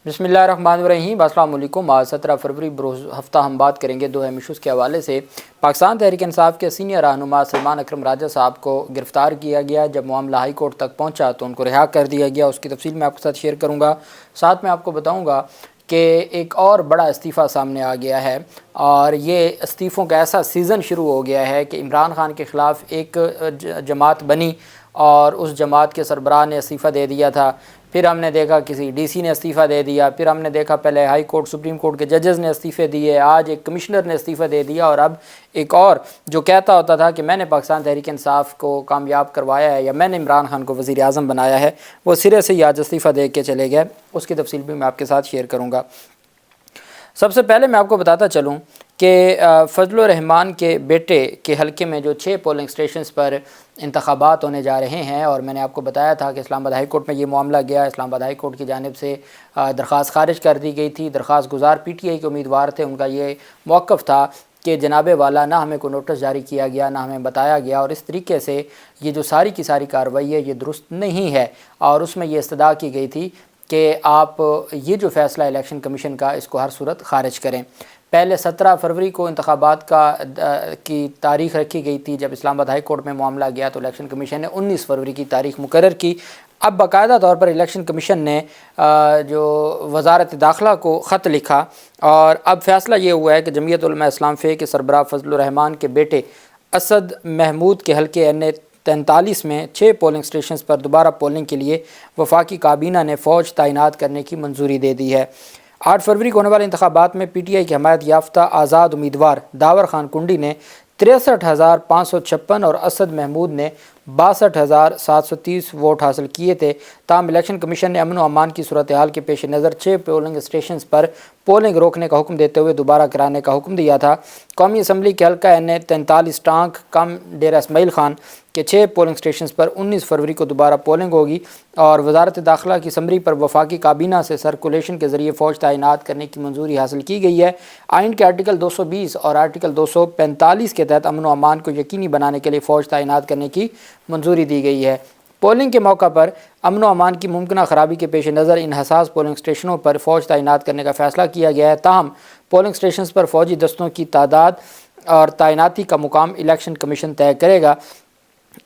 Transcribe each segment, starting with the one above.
بسم اللہ الرحمن الرحیم۔ السلام علیکم۔ آج 17 فروری بروز ہفتہ ہم بات کریں گے دو اہم ایشوز کے حوالے سے۔ پاکستان تحریک انصاف کے سینئر رہنما سلمان اکرم راجہ صاحب کو گرفتار کیا گیا۔ جب معاملہ ہائی کورٹ تک پہنچا تو ان کو رہا کر دیا گیا۔ اس کی تفصیل میں آپ کے ساتھ شیئر کروں گا۔ ساتھ میں آپ کو بتاؤں گا کہ ایک اور بڑا استعفیٰ سامنے آ گیا ہے، اور یہ استعفوں کا ایسا سیزن شروع ہو گیا ہے کہ عمران خان کے خلاف ایک جماعت بنی اور اس جماعت کے سربراہ نے استعفیٰ دے دیا تھا، پھر ہم نے دیکھا کسی ڈی سی نے استعفیٰ دے دیا، پھر ہم نے دیکھا پہلے ہائی کورٹ سپریم کورٹ کے ججز نے استعفے دیے، آج ایک کمشنر نے استعفیٰ دے دیا، اور اب ایک اور جو کہتا ہوتا تھا کہ میں نے پاکستان تحریک انصاف کو کامیاب کروایا ہے یا میں نے عمران خان کو وزیر اعظم بنایا ہے، وہ سرے سے ہی آج استعفیٰ دے کے چلے گئے۔ اس کی تفصیل بھی میں آپ کے ساتھ شیئر کروں گا۔ سب سے پہلے میں آپ کو بتاتا چلوں کہ فضل الرحمان کے بیٹے کے حلقے میں جو 6 پولنگ اسٹیشنز پر انتخابات ہونے جا رہے ہیں، اور میں نے آپ کو بتایا تھا کہ اسلام آباد ہائی کورٹ میں یہ معاملہ گیا۔ اسلام آباد ہائی کورٹ کی جانب سے درخواست خارج کر دی گئی تھی۔ درخواست گزار پی ٹی آئی کے امیدوار تھے، ان کا یہ موقف تھا کہ جناب والا نہ ہمیں کوئی نوٹس جاری کیا گیا، نہ ہمیں بتایا گیا، اور اس طریقے سے یہ جو ساری کی ساری کارروائی ہے یہ درست نہیں ہے، اور اس میں یہ استدعا کی گئی تھی کہ آپ یہ جو فیصلہ الیکشن کمیشن کا اس کو ہر صورت خارج کریں۔ پہلے 17 فروری کو انتخابات کی تاریخ رکھی گئی تھی۔ جب اسلام آباد ہائی کورٹ میں معاملہ گیا تو الیکشن کمیشن نے 19 فروری کی تاریخ مقرر کی۔ اب باقاعدہ طور پر الیکشن کمیشن نے جو وزارت داخلہ کو خط لکھا، اور اب فیصلہ یہ ہوا ہے کہ جمعیت علماء اسلام فے کے سربراہ فضل الرحمان کے بیٹے اسد محمود کے حلقے N43 میں 6 پولنگ اسٹیشنز پر دوبارہ پولنگ کے لیے وفاقی کابینہ نے فوج تعینات کرنے کی منظوری دے دی ہے۔ 8 فروری کو ہونے والے انتخابات میں پی ٹی آئی کی حمایت یافتہ آزاد امیدوار داور خان کنڈی نے 63,556 اور اسد محمود نے 62,730 ووٹ حاصل کیے تھے۔ تاہم الیکشن کمیشن نے امن و امان کی صورتحال کے پیش نظر 6 پولنگ اسٹیشنز پر پولنگ روکنے کا حکم دیتے ہوئے دوبارہ کرانے کا حکم دیا تھا۔ قومی اسمبلی کے حلقہ N43 ٹانک کم ڈیرہ اسماعیل خان کے 6 پولنگ اسٹیشنز پر 19 فروری کو دوبارہ پولنگ ہوگی، اور وزارت داخلہ کی سمری پر وفاقی کابینہ سے سرکولیشن کے ذریعے فوج تعینات کرنے کی منظوری حاصل کی گئی ہے۔ آئین کے آرٹیکل 220 اور آرٹیکل 245 کے تحت امن و امان کو یقینی بنانے کے لیے فوج تعینات کرنے کی منظوری دی گئی ہے۔ پولنگ کے موقع پر امن و امان کی ممکنہ خرابی کے پیش نظر ان حساس پولنگ اسٹیشنوں پر فوج تعینات کرنے کا فیصلہ کیا گیا ہے۔ تاہم پولنگ اسٹیشنز پر فوجی دستوں کی تعداد اور تعیناتی کا مقام الیکشن کمیشن طے کرے گا۔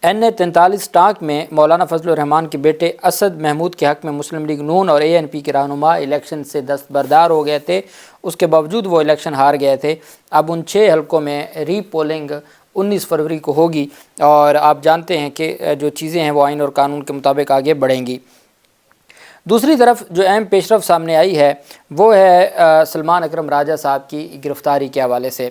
N43 ٹانک میں مولانا فضل الرحمان کے بیٹے اسد محمود کے حق میں مسلم لیگ نون اور ANP کے رہنما الیکشن سے دستبردار ہو گئے تھے، اس کے باوجود وہ الیکشن ہار گئے تھے۔ اب ان 6 حلقوں میں ری پولنگ 19 فروری کو ہوگی، اور آپ جانتے ہیں کہ جو چیزیں ہیں وہ آئین اور قانون کے مطابق آگے بڑھیں گی۔ دوسری طرف جو اہم پیش رفت سامنے آئی ہے وہ ہے سلمان اکرم راجہ صاحب کی گرفتاری کے حوالے سے۔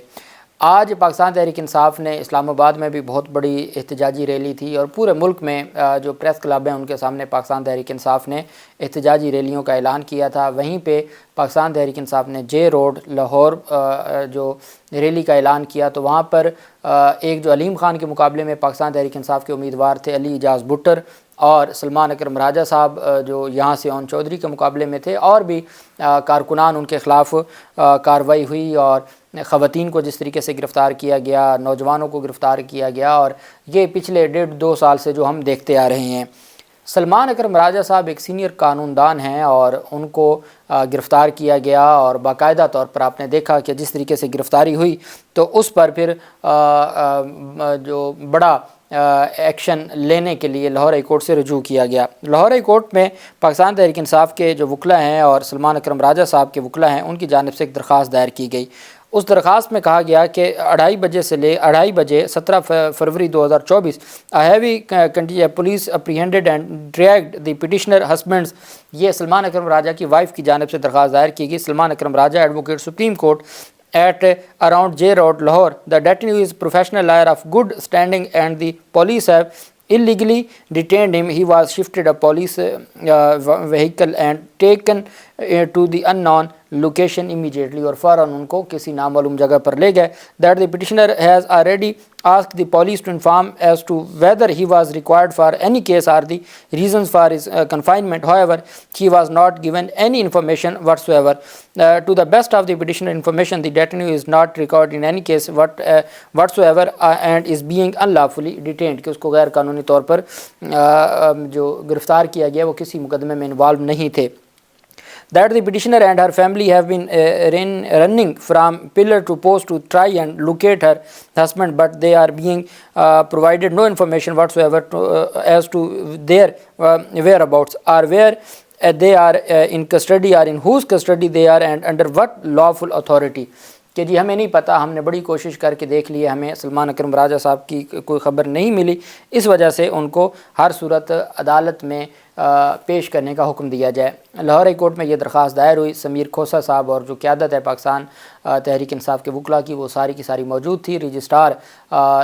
آج پاکستان تحریک انصاف نے اسلام آباد میں بھی بہت بڑی احتجاجی ریلی تھی، اور پورے ملک میں جو پریس کلب ہیں ان کے سامنے پاکستان تحریک انصاف نے احتجاجی ریلیوں کا اعلان کیا تھا۔ وہیں پہ پاکستان تحریک انصاف نے جے روڈ لاہور جو ریلی کا اعلان کیا، تو وہاں پر ایک جو علیم خان کے مقابلے میں پاکستان تحریک انصاف کے امیدوار تھے علی اعجاز بٹر، اور سلمان اکرم راجہ صاحب جو یہاں سے اون چودھری کے مقابلے میں تھے، اور بھی کارکنان ان کے خلاف کارروائی ہوئی، اور خواتین کو جس طریقے سے گرفتار کیا گیا، نوجوانوں کو گرفتار کیا گیا، اور یہ پچھلے 1.5-2 سال سے جو ہم دیکھتے آ رہے ہیں۔ سلمان اکرم راجہ صاحب ایک سینئر قانون دان ہیں، اور ان کو گرفتار کیا گیا، اور باقاعدہ طور پر آپ نے دیکھا کہ جس طریقے سے گرفتاری ہوئی تو اس پر پھر جو بڑا ایکشن لینے کے لیے لاہور ہائی کورٹ سے رجوع کیا گیا۔ لاہور ہائی کورٹ میں پاکستان تحریک انصاف کے جو وکلاء ہیں اور سلمان اکرم راجہ صاحب کے وکلاء ہیں ان کی جانب سے ایک درخواست دائر کی گئی۔ اس درخواست میں کہا گیا کہ 2:30 بجے سے 2:30 17 فروری 2024 heavy police apprehended and dragged the petitioner husbands, یہ سلمان اکرم راجہ کی وائف کی جانب سے درخواست دائر کی گئی۔ Salman Akram Raja advocate supreme court at around J Road, Lahore. The detainee is professional lawyer of good standing and the police have illegally detained him. He was shifted a police vehicle and taken to the unknown location immediately, اور فوراً ان کو کسی نامعلوم جگہ پر لے گئے۔ That the petitioner has already asked the police to inform as to whether he was required for any case or the reasons for his confinement. However, he was not given any information whatsoever. To the best of the petitioner information, the detainee is not recorded in any case whatsoever and is being unlawfully detained, کہ اس کو غیر قانونی طور پر جو گرفتار کیا گیا وہ کسی مقدمے میں انوالو نہیں تھے۔ that the petitioner and her family have been running from pillar to post to try and locate her husband, but they are being provided no information whatsoever as to their whereabouts or where they are in custody or in whose custody they are and under what lawful authority. کہ جی ہمیں نہیں پتہ، ہم نے بڑی کوشش کر کے دیکھ لی ہے، ہمیں سلمان اکرم راجہ صاحب کی کوئی خبر نہیں ملی، اس وجہ سے ان کو ہر صورت عدالت میں پیش کرنے کا حکم دیا جائے۔ لاہور ہائی کورٹ میں یہ درخواست دائر ہوئی۔ سمیر کھوسہ صاحب اور جو قیادت ہے پاکستان تحریک انصاف کے وکلاء کی، وہ ساری کی ساری موجود تھی۔ رجسٹرار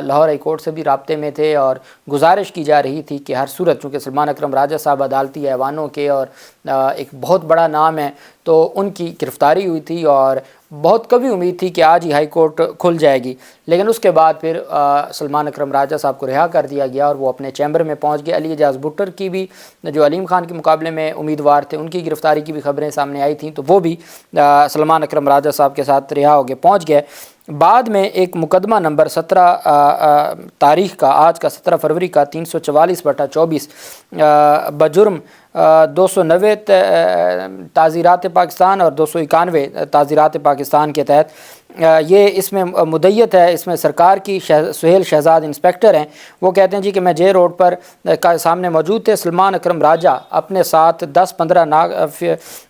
لاہور ہائی کورٹ سے بھی رابطے میں تھے اور گزارش کی جا رہی تھی کہ ہر صورت، چونکہ سلمان اکرم راجہ صاحب عدالتی ایوانوں کے اور ایک بہت بڑا نام ہے، تو ان کی گرفتاری ہوئی تھی اور بہت کبھی امید تھی کہ آج ہی ہائی کورٹ کھل جائے گی، لیکن اس کے بعد پھر سلمان اکرم راجہ صاحب کو رہا کر دیا گیا اور وہ اپنے چیمبر میں پہنچ گئے۔ علی اعجاز بھٹر کی بھی، جو علیم خان کے مقابلے میں امیدوار تھے، ان کی گرفتاری کی بھی خبریں سامنے آئی تھیں، تو وہ بھی سلمان اکرم راجہ صاحب کے ساتھ رہا ہو گئے، پہنچ گئے۔ بعد میں ایک مقدمہ نمبر 17 تاریخ کا، آج کا 17 فروری کا 344/24 بجرم 290 تعزیرات پاکستان اور 291 تعزیرات پاکستان کے تحت یہ اس میں مدیت ہے۔ اس میں سرکار کی سہیل شہزاد انسپیکٹر ہیں، وہ کہتے ہیں جی کہ میں جے روڈ پر سامنے موجود تھے، سلمان اکرم راجہ اپنے ساتھ 10-15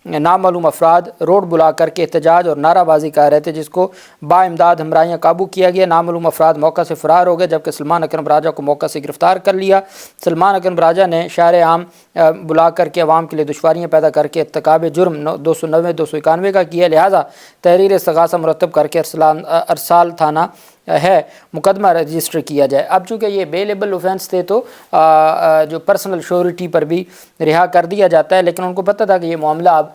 نامعلوم افراد روڈ بلا کر کے احتجاج اور نعرہ بازی کر رہے تھے، جس کو با امداد ہمراہیاں قابو کیا گیا۔ نامعلوم افراد موقع سے فرار ہو گئے، جبکہ سلمان اکرم راجہ کو موقع سے گرفتار کر لیا۔ سلمان اکرم راجہ نے شہر عام بلا کر کے عوام کے لیے دشواریاں پیدا کر کے ارتکاب جرم 290-291 کا کیا، لہٰذا تحریر استغاثہ مرتب کر کے ارسال تھانہ ہے مقدمہ رجسٹر کیا جائے۔ اب چونکہ یہ بیلیبل اوفینس تھے تو جو پرسنل شیورٹی پر بھی رہا کر دیا جاتا ہے، لیکن ان کو پتہ تھا کہ یہ معاملہ اب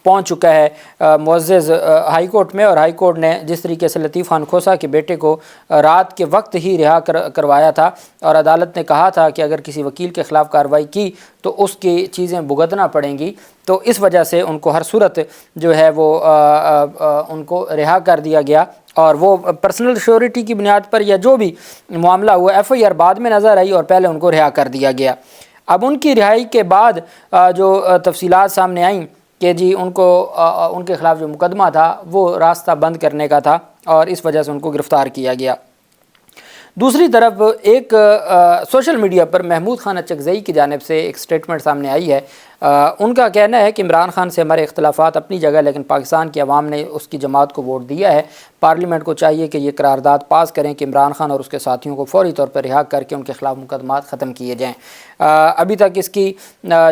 پہنچ چکا ہے معزز ہائی کورٹ میں، اور ہائی کورٹ نے جس طریقے سے لطیف خان کھوسہ کے بیٹے کو رات کے وقت ہی رہا کروایا تھا، اور عدالت نے کہا تھا کہ اگر کسی وکیل کے خلاف کارروائی کی تو اس کی چیزیں بھگتنا پڑیں گی، تو اس وجہ سے ان کو ہر صورت جو ہے وہ ان کو رہا کر دیا گیا، اور وہ پرسنل شیورٹی کی بنیاد پر یا جو بھی معاملہ ہوا، ایف آئی آر بعد میں نظر آئی اور پہلے ان کو رہا کر دیا گیا۔ اب ان کی رہائی کے بعد جو تفصیلات سامنے آئیں کہ جی ان کو ان کے خلاف جو مقدمہ تھا وہ راستہ بند کرنے کا تھا، اور اس وجہ سے ان کو گرفتار کیا گیا۔ دوسری طرف ایک سوشل میڈیا پر محمود خان اچکزئی کی جانب سے ایک سٹیٹمنٹ سامنے آئی ہے۔ ان کا کہنا ہے کہ عمران خان سے ہمارے اختلافات اپنی جگہ، لیکن پاکستان کی عوام نے اس کی جماعت کو ووٹ دیا ہے، پارلیمنٹ کو چاہیے کہ یہ قرارداد پاس کریں کہ عمران خان اور اس کے ساتھیوں کو فوری طور پر رہا کر کے ان کے خلاف مقدمات ختم کیے جائیں۔ ابھی تک اس کی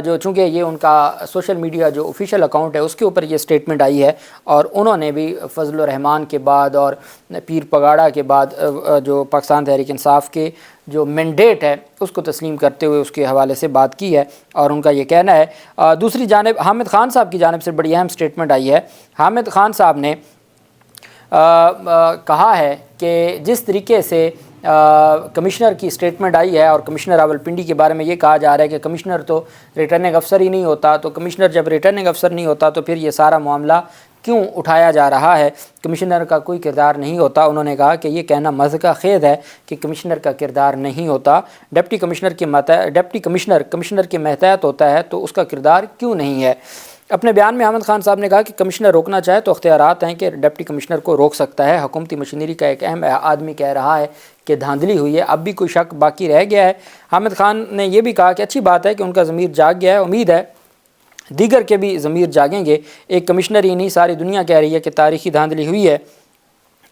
جو چونکہ یہ ان کا سوشل میڈیا جو آفیشیل اکاؤنٹ ہے اس کے اوپر یہ سٹیٹمنٹ آئی ہے، اور انہوں نے بھی فضل الرحمان کے بعد اور پیر پگاڑا کے بعد جو پاکستان تحریک انصاف کے جو مینڈیٹ ہے اس کو تسلیم کرتے ہوئے اس کے حوالے سے بات کی ہے، اور ان کا یہ کہنا ہے۔ دوسری جانب حامد خان صاحب کی جانب سے بڑی اہم سٹیٹمنٹ آئی ہے۔ حامد خان صاحب نے کہا ہے کہ جس طریقے سے کمشنر کی سٹیٹمنٹ آئی ہے، اور کمشنر راولپنڈی کے بارے میں یہ کہا جا رہا ہے کہ کمشنر تو ریٹرننگ افسر ہی نہیں ہوتا، تو کمشنر جب ریٹرننگ افسر نہیں ہوتا تو پھر یہ سارا معاملہ کیوں اٹھایا جا رہا ہے، کمشنر کا کوئی کردار نہیں ہوتا۔ انہوں نے کہا کہ یہ کہنا مضحکہ خیز ہے کہ کمشنر کا کردار نہیں ہوتا، ڈپٹی کمشنر کے ماتحت ہوتا ہے تو اس کا کردار کیوں نہیں ہے۔ اپنے بیان میں حامد خان صاحب نے کہا کہ کمشنر روکنا چاہے تو اختیارات ہیں کہ ڈپٹی کمشنر کو روک سکتا ہے۔ حکومتی مشینری کا ایک اہم آدمی کہہ رہا ہے کہ دھاندلی ہوئی ہے، اب بھی کوئی شک باقی رہ گیا ہے۔ حامد خان نے یہ بھی کہا کہ اچھی بات ہے کہ ان کا ضمیر جاگ گیا ہے، امید ہے دیگر کے بھی ضمیر جاگیں گے۔ ایک کمشنر ہی نہیں، ساری دنیا کہہ رہی ہے کہ تاریخی دھاندلی ہوئی ہے،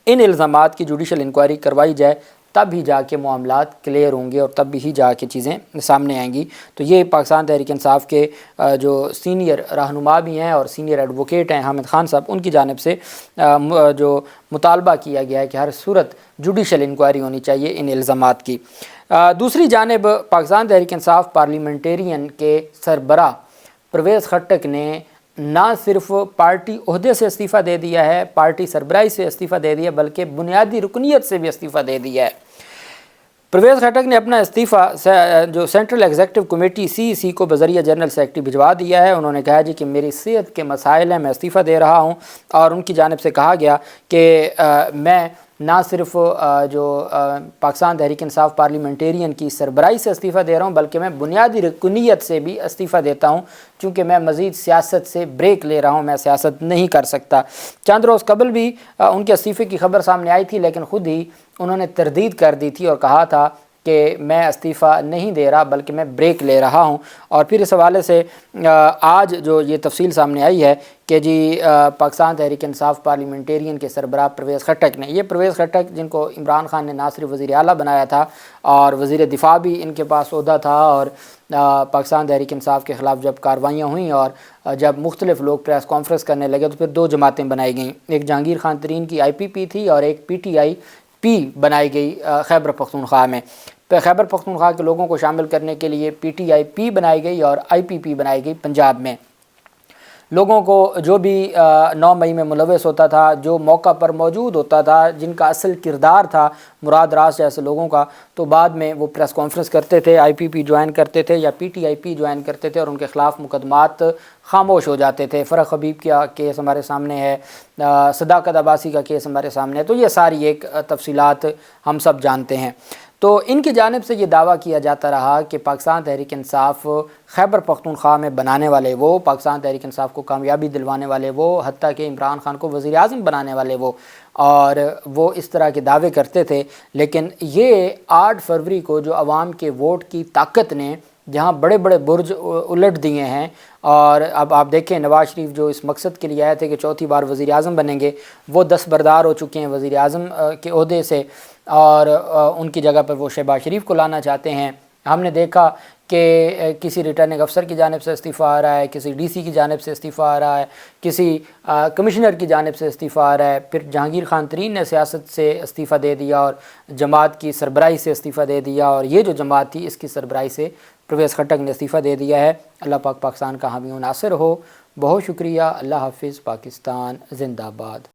ان الزامات کی جوڈیشل انکوائری کروائی جائے، تب ہی جا کے معاملات کلیئر ہوں گے اور تب ہی جا کے چیزیں سامنے آئیں گی۔ تو یہ پاکستان تحریک انصاف کے جو سینئر رہنما بھی ہیں اور سینئر ایڈوکیٹ ہیں حامد خان صاحب، ان کی جانب سے جو مطالبہ کیا گیا ہے کہ ہر صورت جوڈیشل انکوائری ہونی چاہیے ان الزامات کی۔ دوسری جانب پاکستان تحریک انصاف پارلیمنٹیرین کے سربراہ پرویز خٹک نے نہ صرف پارٹی عہدے سے استعفیٰ دے دیا ہے، پارٹی سربراہی سے استعفیٰ دے دیا، بلکہ بنیادی رکنیت سے بھی استعفیٰ دے دیا ہے۔ پرویز خٹک نے اپنا استعفیٰ جو سینٹرل ایگزیکٹو کمیٹی CEC کو بذریعہ جنرل سیکرٹری بھجوا دیا ہے۔ انہوں نے کہا جی کہ میری صحت کے مسائل ہیں، میں استعفیٰ دے رہا ہوں، اور ان کی جانب سے کہا گیا کہ میں نہ صرف جو پاکستان تحریک انصاف پارلیمنٹیرین کی سربراہی سے استعفیٰ دے رہا ہوں، بلکہ میں بنیادی رکنیت سے بھی استعفیٰ دیتا ہوں، چونکہ میں مزید سیاست سے بریک لے رہا ہوں، میں سیاست نہیں کر سکتا۔ چند روز قبل بھی ان کے استعفے کی خبر سامنے آئی تھی، لیکن خود ہی انہوں نے تردید کر دی تھی اور کہا تھا کہ میں استعفیٰ نہیں دے رہا بلکہ میں بریک لے رہا ہوں۔ اور پھر اس حوالے سے آج جو یہ تفصیل سامنے آئی ہے کہ جی پاکستان تحریک انصاف پارلیمنٹیرین کے سربراہ پرویز خٹک نے، یہ پرویز خٹک جن کو عمران خان نے نہ صرف وزیر اعلیٰ بنایا تھا اور وزیر دفاع بھی ان کے پاس عہدہ تھا، اور پاکستان تحریک انصاف کے خلاف جب کاروائیاں ہوئیں اور جب مختلف لوگ پریس کانفرنس کرنے لگے تو پھر دو جماعتیں بنائی گئیں، ایک جہانگیر خان ترین کی IPP تھی اور ایک PTI پی بنائی گئی خیبر پختونخوا میں۔ خیبر پختونخوا کے لوگوں کو شامل کرنے کے لیے PTI پی بنائی گئی اور IPP بنائی گئی پنجاب میں۔ لوگوں کو جو بھی 9 مئی میں ملوث ہوتا تھا، جو موقع پر موجود ہوتا تھا، جن کا اصل کردار تھا مراد راز جیسے لوگوں کا، تو بعد میں وہ پریس کانفرنس کرتے تھے، IPP جوائن کرتے تھے یا PTI پی جوائن کرتے تھے اور ان کے خلاف مقدمات خاموش ہو جاتے تھے۔ فرح حبیب کا کیس ہمارے سامنے ہے، صداقت عباسی کا کیس ہمارے سامنے ہے، تو یہ ساری ایک تفصیلات ہم سب جانتے ہیں۔ تو ان کی جانب سے یہ دعویٰ کیا جاتا رہا کہ پاکستان تحریک انصاف خیبر پختونخوا میں بنانے والے وہ، پاکستان تحریک انصاف کو کامیابی دلوانے والے وہ، حتیٰ کہ عمران خان کو وزیر اعظم بنانے والے وہ، اور وہ اس طرح کے دعوے کرتے تھے۔ لیکن یہ 8 فروری کو جو عوام کے ووٹ کی طاقت نے جہاں بڑے بڑے برج الٹ دیے ہیں، اور اب آپ دیکھیں نواز شریف جو اس مقصد کے لیے آئے تھے کہ چوتھی بار وزیر اعظم بنیں گے، وہ دستبردار ہو چکے ہیں وزیر اعظم کے عہدے سے، اور ان کی جگہ پر وہ شہباز شریف کو لانا چاہتے ہیں۔ ہم نے دیکھا کہ کسی ریٹرننگ افسر کی جانب سے استعفیٰ آ رہا ہے، کسی DC کی جانب سے استعفیٰ آ رہا ہے، کسی کمشنر کی جانب سے استعفیٰ آ رہا ہے، پھر جہانگیر خان ترین نے سیاست سے استعفیٰ دے دیا اور جماعت کی سربراہی سے استعفیٰ دے دیا، اور یہ جو جماعت تھی اس کی سربراہی سے پرویز خٹک نے استعفیٰ دے دیا ہے۔ اللہ پاک پاکستان کا حامی و ناصر ہو۔ بہت شکریہ۔ اللہ حافظ۔ پاکستان زندہ باد۔